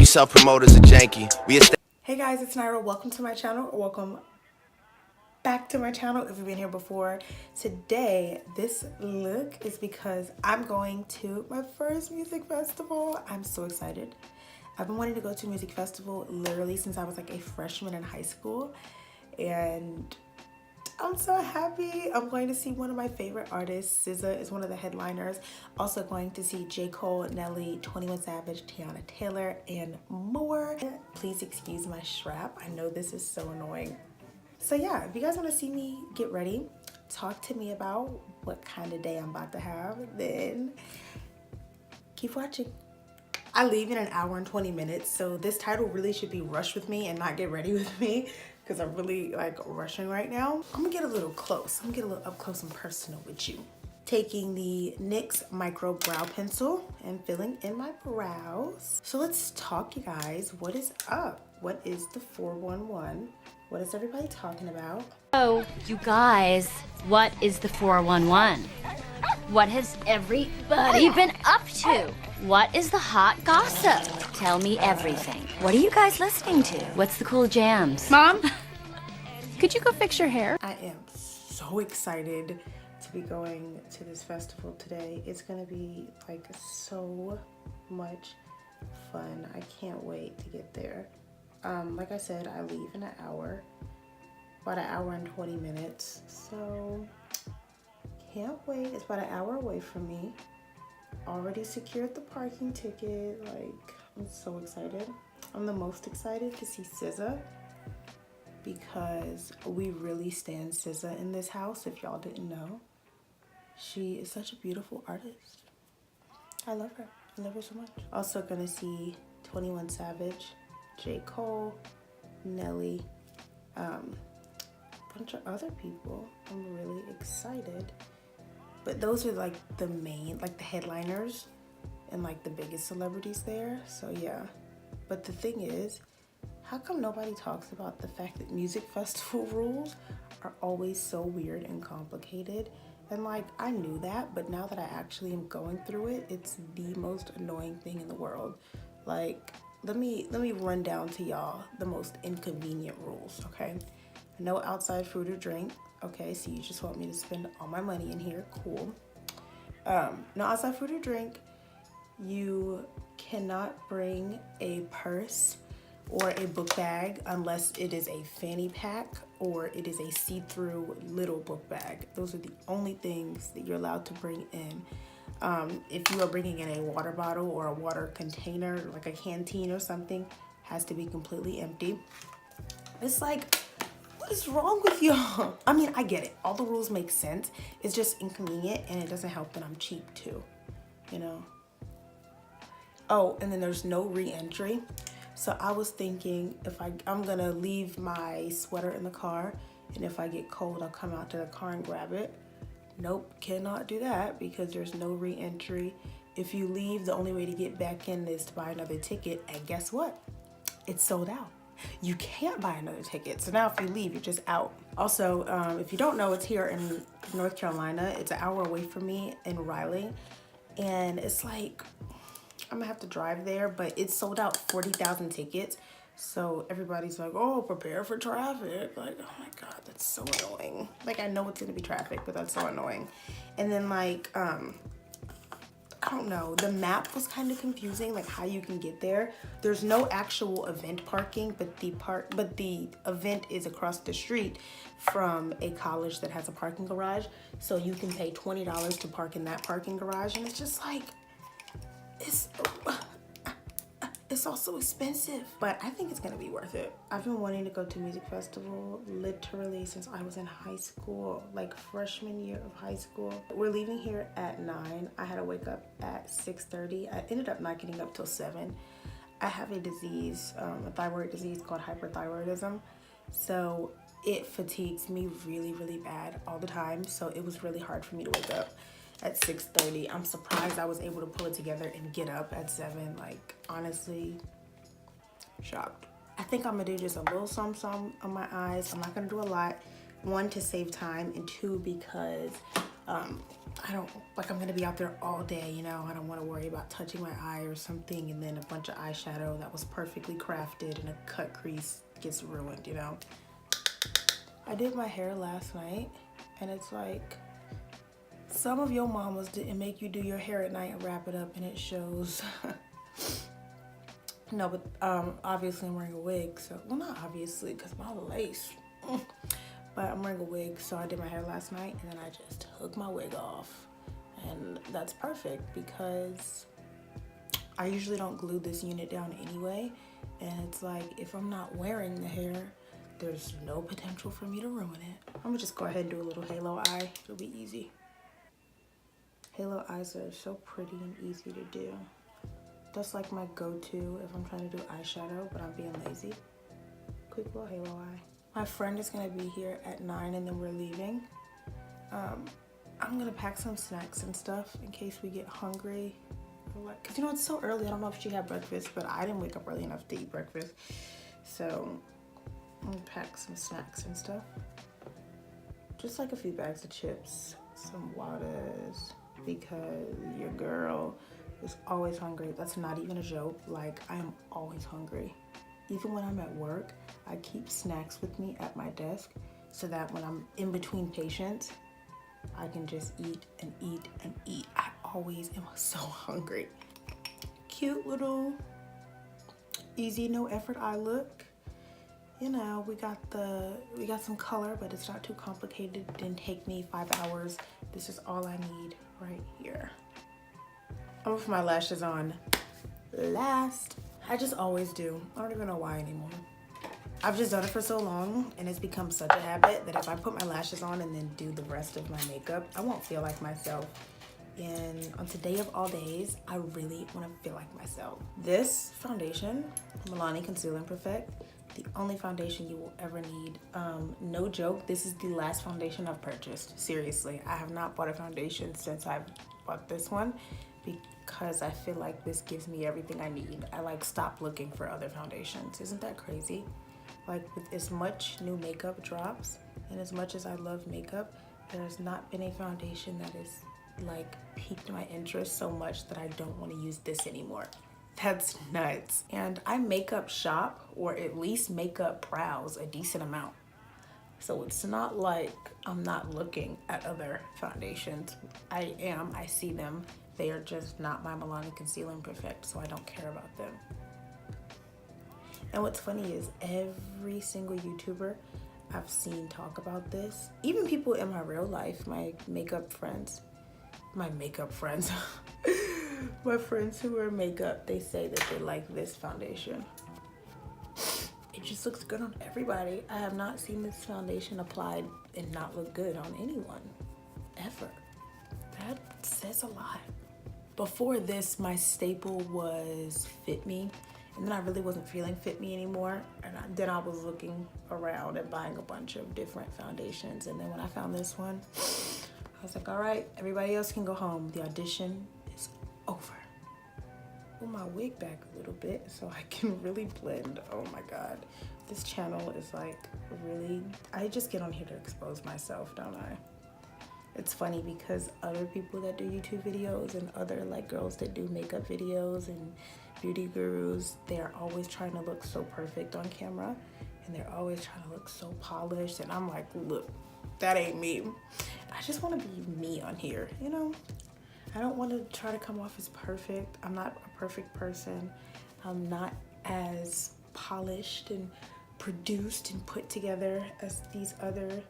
self-promoters are janky. Hey guys, it's Nyra. Welcome to my channel. Welcome back to my channel if you've been here before. Today, this look is because I'm going to my first music festival. I'm so excited. I've been wanting to go to a music festival literally since I was like a freshman in high school, and I'm so happy. I'm going to see one of my favorite artists. SZA is one of the headliners. Also going to see J. Cole, Nelly, 21 Savage, Tiana Taylor, and more. Please excuse my strap. I know this is so annoying. So yeah, if you guys want to see me get ready, talk to me about what kind of day I'm about to have, then keep watching. I leave in an hour and 20 minutes, so this title really should be Rush With Me and not Get Ready With Me, because I'm really like rushing right now. I'm gonna get a little close. I'm gonna get a little up close and personal with you. Taking the NYX Micro Brow Pencil and filling in my brows. So let's talk, you guys. What is up? What is the 411? What is everybody talking about? Oh, you guys, what is the 411? What has everybody been up to? What is the hot gossip? Tell me everything. What are you guys listening to? What's the cool jams? Mom, could you go fix your hair? I am so excited to be going to this festival today. It's gonna be like so much fun. I can't wait to get there. Like I said, I leave in an hour, about an hour and 20 minutes. So can't wait. It's about an hour away from me. Already secured the parking ticket. Like, I'm so excited. I'm the most excited to see SZA because we really stand SZA in this house, if y'all didn't know. She is such a beautiful artist. I love her. I love her so much. Also gonna see 21 Savage, J. Cole, Nelly, a bunch of other people. I'm really excited. But those are like the main, like the headliners and like the biggest celebrities there. So yeah. But the thing is, how come nobody talks about the fact that music festival rules are always so weird and complicated? And like, I knew that, but now that I actually am going through it, it's the most annoying thing in the world. Like, let me run down to y'all the most inconvenient rules, okay? No outside food or drink. Okay, so you just want me to spend all my money in here. Cool. No outside food or drink. You cannot bring a purse or a book bag unless it is a fanny pack or it is a see-through little book bag. Those are the only things that you're allowed to bring in. If you are bringing in a water bottle or a water container, like a canteen or something, has to be completely empty. It's like, what is wrong with y'all? I mean, I get it. All the rules make sense. It's just inconvenient and it doesn't help that I'm cheap too, you know? Oh, and then there's no re-entry. So I was thinking if I'm gonna leave my sweater in the car, and if I get cold, I'll come out to the car and grab it. Nope, cannot do that because there's no re-entry. If you leave, the only way to get back in is to buy another ticket, and guess what? It's sold out. You can't buy another ticket. So now if you leave, you're just out. Also, if you don't know, it's here in North Carolina. It's an hour away from me in Raleigh. And it's like, I'm gonna have to drive there, but it's sold out 40,000 tickets. So everybody's like, oh, prepare for traffic. Like, oh my God, that's so annoying. Like, I know it's gonna be traffic, but that's so annoying. And then like, I don't know, the map was kind of confusing, like how you can get there. There's no actual event parking, but the event is across the street from a college that has a parking garage. So you can pay $20 to park in that parking garage, and it's just like, it's also expensive, but I think it's gonna be worth it. I've been wanting to go to a music festival literally since I was in high school, like freshman year of high school. We're leaving here at 9. I had to wake up at 6:30. I ended up not getting up till 7. I have a disease, a thyroid disease called hyperthyroidism. So it fatigues me really, really bad all the time. So it was really hard for me to wake up at 6:30. I'm surprised I was able to pull it together and get up at 7. Like, honestly, shocked. I think I'm gonna do just a little something on my eyes. I'm not gonna do a lot. 1, to save time, and 2, because I don't, like I'm gonna be out there all day, you know, I don't wanna worry about touching my eye or something and then a bunch of eyeshadow that was perfectly crafted and a cut crease gets ruined, you know. I did my hair last night and it's like, some of your mamas didn't make you do your hair at night and wrap it up and it shows. No, but obviously I'm wearing a wig, so, well not obviously, cause my lace. But I'm wearing a wig, so I did my hair last night and then I just took my wig off. And that's perfect because I usually don't glue this unit down anyway. And it's like, if I'm not wearing the hair, there's no potential for me to ruin it. I'm gonna just go ahead and do a little halo eye. It'll be easy. Halo eyes are so pretty and easy to do. That's like my go-to if I'm trying to do eyeshadow, but I'm being lazy. Quick little halo eye. My friend is gonna be here at 9 and then we're leaving. I'm gonna pack some snacks and stuff in case we get hungry. Cause you know, it's so early, I don't know if she had breakfast, but I didn't wake up early enough to eat breakfast. So I'm gonna pack some snacks and stuff. Just like a few bags of chips, some waters, because your girl is always hungry. That's not even a joke. Like, I am always hungry. Even when I'm at work, I keep snacks with me at my desk so that when I'm in between patients, I can just eat and eat and eat. I always am so hungry. Cute little easy, no effort eye look. You know, we got some color, but it's not too complicated. It didn't take me 5 hours. This is all I need right here. I'm gonna put my lashes on last. I just always do. I don't even know why anymore. I've just done it for so long and it's become such a habit that if I put my lashes on and then do the rest of my makeup, I won't feel like myself. And on today of all days, I really want to feel like myself. This foundation, Milani Conceal and Perfect, the only foundation you will ever need. No joke, this is the last foundation I've purchased. Seriously, I have not bought a foundation since I've bought this one because I feel like this gives me everything I need. I like stop looking for other foundations. Isn't that crazy? Like with as much new makeup drops and as much as I love makeup, there's not been a foundation that is like piqued my interest so much that I don't want to use this anymore. That's nuts. And I makeup shop, or at least makeup browse a decent amount. So it's not like I'm not looking at other foundations. I am, I see them. They are just not my Milani Conceal and Perfect, so I don't care about them. And what's funny is every single YouTuber I've seen talk about this, even people in my real life, my makeup friends, my friends who wear makeup, they say that they like this foundation. It just looks good on everybody. I have not seen this foundation applied and not look good on anyone, ever. That says a lot. Before this, my staple was Fit Me, and then I really wasn't feeling Fit Me anymore, and then I was looking around and buying a bunch of different foundations, and then when I found this one, I was like, all right, everybody else can go home. The audition is over. Pull my wig back a little bit so I can really blend. Oh my God. This channel is like really, I just get on here to expose myself, don't I? It's funny because other people that do YouTube videos and other like girls that do makeup videos and beauty gurus, they're always trying to look so perfect on camera and they're always trying to look so polished, and I'm like, look, that ain't me. I just want to be me on here, you know? I don't want to try to come off as perfect. I'm not a perfect person. I'm not as polished and produced and put together as these other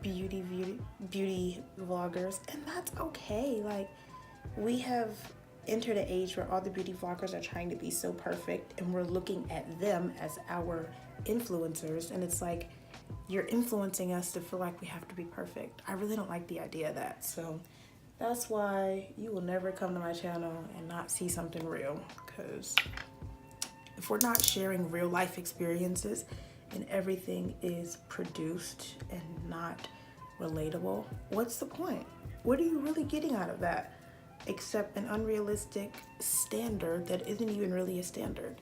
beauty vloggers, and that's okay. Like, we have entered an age where all the beauty vloggers are trying to be so perfect and we're looking at them as our influencers, and it's like, you're influencing us to feel like we have to be perfect. I really don't like the idea of that. So that's why you will never come to my channel and not see something real, because if we're not sharing real life experiences and everything is produced and not relatable, what's the point? What are you really getting out of that except an unrealistic standard that isn't even really a standard?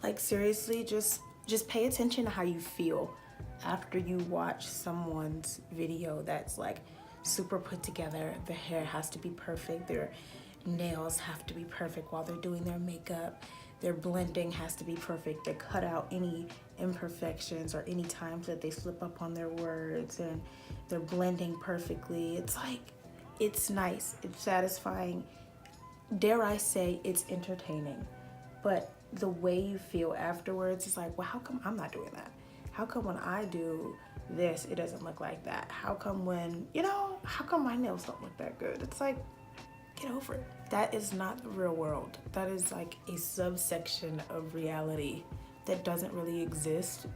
Like, seriously, just pay attention to how you feel after you watch someone's video that's like super put together. Their hair has to be perfect. Their nails have to be perfect while they're doing their makeup. Their blending has to be perfect. They cut out any imperfections or any times that they slip up on their words, and they're blending perfectly. It's like, it's nice, it's satisfying. Dare I say it's entertaining, but the way you feel afterwards is like, well, how come I'm not doing that? How come when I do this, it doesn't look like that? How come when, you know, how come my nails don't look that good? It's like, get over it. That is not the real world. That is like a subsection of reality that doesn't really exist.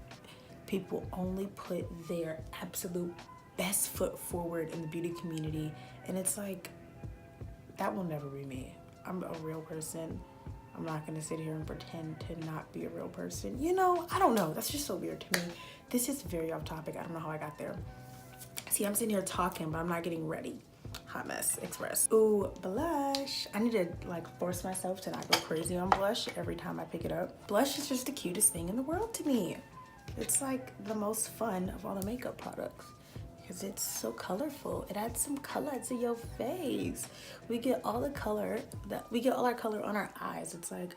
People only put their absolute best foot forward in the beauty community, and it's like, that will never be me. I'm a real person. I'm not gonna sit here and pretend to not be a real person. You know, I don't know. That's just so weird to me. This is very off topic. I don't know how I got there. See, I'm sitting here talking, but I'm not getting ready. Hot mess express. Ooh, blush. I need to like force myself to not go crazy on blush every time I pick it up. Blush is just the cutest thing in the world to me. It's like the most fun of all the makeup products because it's so colorful. It adds some color to your face. We get all the color we get all our color on our eyes. It's like,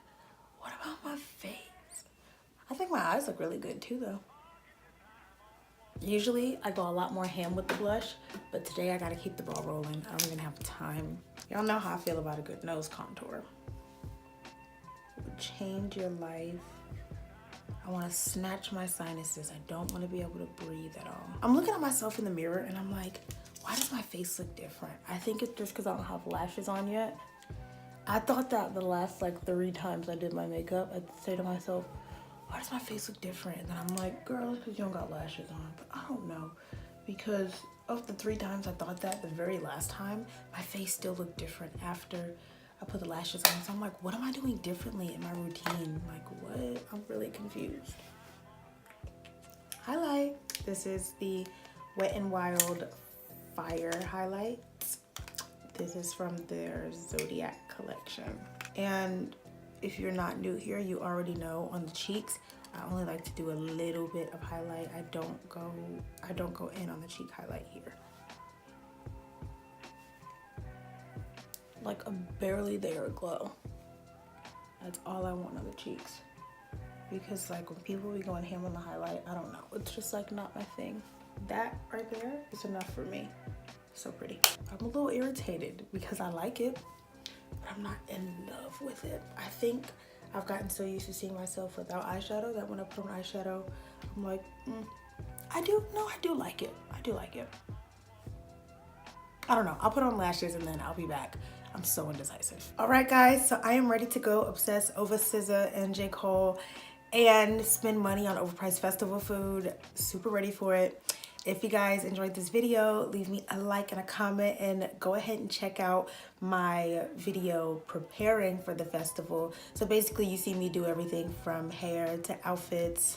what about my face? I think my eyes look really good too though. Usually I go a lot more ham with the blush, but today I gotta keep the ball rolling. I don't even have time. Y'all know how I feel about a good nose contour. It would change your life. I wanna snatch my sinuses. I don't wanna be able to breathe at all. I'm looking at myself in the mirror and I'm like, why does my face look different? I think it's just because I don't have lashes on yet. I thought that the last like 3 times I did my makeup, I'd say to myself, why does my face look different? And then I'm like, girl, it's because you don't got lashes on. But I don't know, because of the 3 times I thought that, the very last time, my face still looked different after I put the lashes on. So I'm like, what am I doing differently in my routine? Like, what? I'm really confused. Highlight. This is the Wet n Wild Fire highlight. This is from their Zodiac collection. And if you're not new here, you already know on the cheeks, I only like to do a little bit of highlight. I don't go in on the cheek highlight here. Like a barely there glow. That's all I want on the cheeks. Because like when people be going ham on the highlight, I don't know. It's just like not my thing. That right there is enough for me. So pretty. I'm a little irritated because I like it, but I'm not in love with it. I think I've gotten so used to seeing myself without eyeshadow that when I put on eyeshadow, I'm like, I do like it. I do like it. I don't know. I'll put on lashes and then I'll be back. I'm so indecisive. All right, guys. So I am ready to go obsess over SZA and J. Cole and spend money on overpriced festival food. Super ready for it. If you guys enjoyed this video, leave me a like and a comment, and go ahead and check out my video preparing for the festival. So basically you see me do everything from hair to outfits,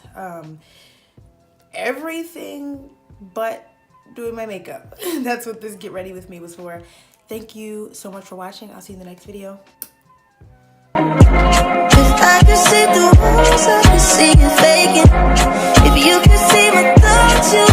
everything but doing my makeup. That's what this Get Ready With Me was for. Thank you so much for watching. I'll see you in the next video. I can see the walls, I can see you faking. If you could see my thoughts, you